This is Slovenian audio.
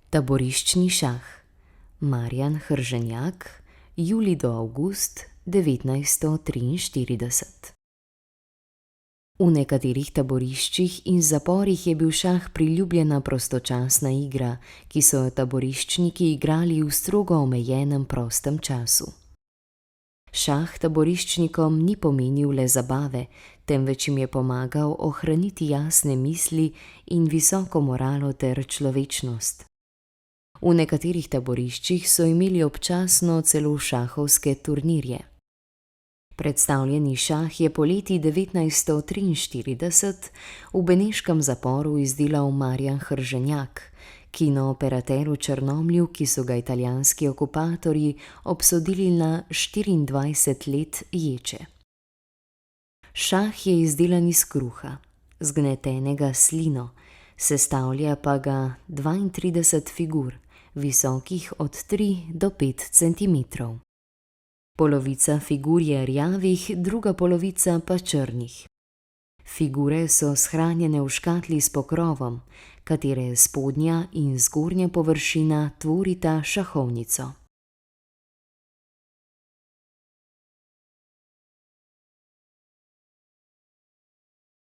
Taboriščni šah. Marjan Hrženjak, julij do avgust 1943. V nekaterih taboriščih in zaporih je bil šah priljubljena prostočasna igra, ki so jo taboriščniki igrali v strogo omejenem prostem času. Šah taboriščnikom ni pomenil le zabave, temveč jim je pomagal ohraniti jasne misli in visoko moralo ter človečnost. V nekaterih taboriščih so imeli občasno celo šahovske turnirje. Predstavljeni šah je poleti 1943 v beneškem zaporu izdelal Marjan Hrženjak, kinooperater v Črnomlju, ki so ga italijanski okupatorji obsodili na 24 let ječe. Šah je izdelan iz kruha, zgnetenega s slino, sestavlja pa ga 32 figur, visokih od 3 do 5 centimetrov. Polovica figur je rjavih, druga polovica pa črnih. Figure so shranjene v škatli s pokrovom, katere spodnja in zgornja površina tvorita šahovnico.